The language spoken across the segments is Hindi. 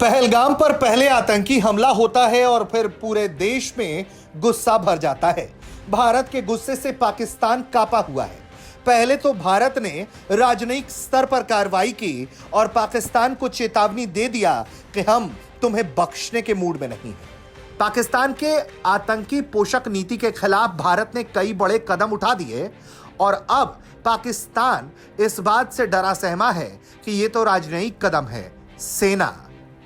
पहलगाम पर पहले आतंकी हमला होता है और फिर पूरे देश में गुस्सा भर जाता है। भारत के गुस्से से पाकिस्तान कांपा हुआ है। पहले तो भारत ने राजनयिक स्तर पर कार्रवाई की और पाकिस्तान को चेतावनी दे दिया कि हम तुम्हें बख्शने के मूड में नहीं हैं। पाकिस्तान के आतंकी पोषक नीति के खिलाफ भारत ने कई बड़े कदम उठा दिए और अब पाकिस्तान इस बात से डरा सहमा है कि यह तो राजनयिक कदम है, सेना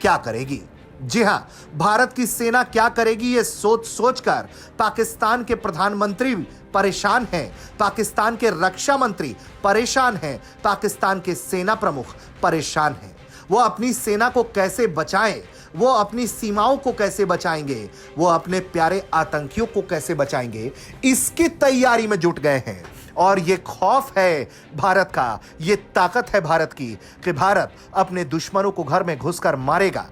क्या करेगी। जी हां, भारत की सेना क्या करेगी ये सोच सोचकर पाकिस्तान के प्रधानमंत्री परेशान हैं, पाकिस्तान के रक्षा मंत्री परेशान हैं, पाकिस्तान के सेना प्रमुख परेशान हैं। वो अपनी सेना को कैसे बचाएं, वो अपनी सीमाओं को कैसे बचाएंगे, वो अपने प्यारे आतंकियों को कैसे बचाएंगे, इसकी तैयारी में जुट गए हैं। और ये खौफ है भारत का, ये ताकत है भारत की कि भारत अपने दुश्मनों को घर में घुसकर मारेगा।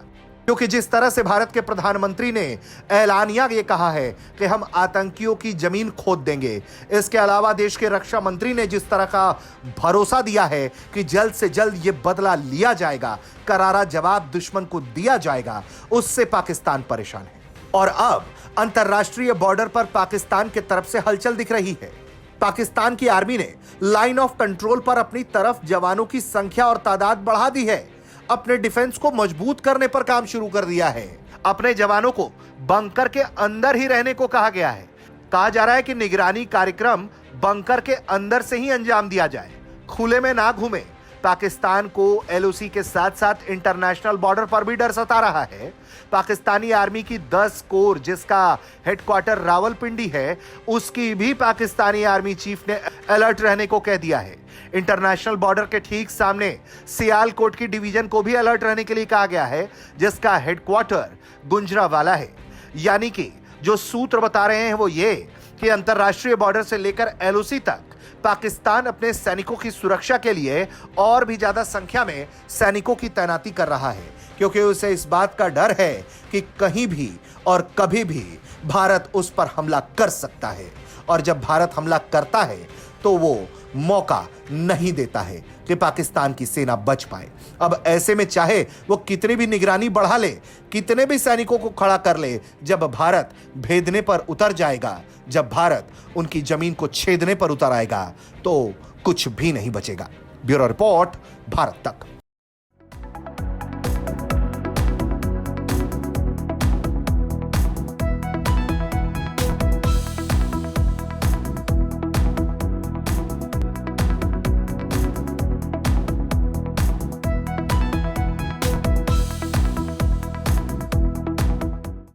क्योंकि जिस तरह से भारत के प्रधानमंत्री ने ऐलानिया ये कहा है कि हम आतंकियों की जमीन खोद देंगे, इसके अलावा देश के रक्षा मंत्री ने जिस तरह का भरोसा दिया है कि जल्द से जल्द ये बदला लिया जाएगा, करारा जवाब दुश्मन को दिया जाएगा, उससे पाकिस्तान परेशान है। और अब अंतर्राष्ट्रीय बॉर्डर पर पाकिस्तान की तरफ से हलचल दिख रही है। पाकिस्तान की आर्मी ने लाइन ऑफ कंट्रोल पर अपनी तरफ जवानों की संख्या और तादाद बढ़ा दी है। अपने डिफेंस को मजबूत करने पर काम शुरू कर दिया है। अपने जवानों को बंकर के अंदर ही रहने को कहा गया है। कहा जा रहा है कि निगरानी कार्यक्रम बंकर के अंदर से ही अंजाम दिया जाए, खुले में ना घूमे। पाकिस्तान को एलओसी के साथ साथ इंटरनेशनल बॉर्डर पर भी डर सता रहा है। पाकिस्तानी आर्मी की 10 कोर जिसका हेडक्वार्टर रावलपिंडी है, उसकी भी पाकिस्तानी आर्मी चीफ ने अलर्ट रहने को कह दिया है। इंटरनेशनल बॉर्डर के ठीक सामने सियालकोट की डिवीजन को भी अलर्ट रहने के लिए कहा गया है, जिसका हेडक्वार्टर गुंजरावाला है। यानी कि जो सूत्र बता रहे हैं वो ये कि अंतरराष्ट्रीय बॉर्डर से लेकर एलओसी तक पाकिस्तान अपने सैनिकों की सुरक्षा के लिए और भी ज्यादा संख्या में सैनिकों की तैनाती कर रहा है, क्योंकि उसे इस बात का डर है कि कहीं भी और कभी भी भारत उस पर हमला कर सकता है। और जब भारत हमला करता है तो वो मौका नहीं देता है कि पाकिस्तान की सेना बच पाए। अब ऐसे में चाहे वो कितनी भी निगरानी बढ़ा ले, कितने भी सैनिकों को खड़ा कर ले, जब भारत भेदने पर उतर जाएगा, जब भारत उनकी जमीन को छेदने पर उतर आएगा, तो कुछ भी नहीं बचेगा। ब्यूरो रिपोर्ट, भारत तक।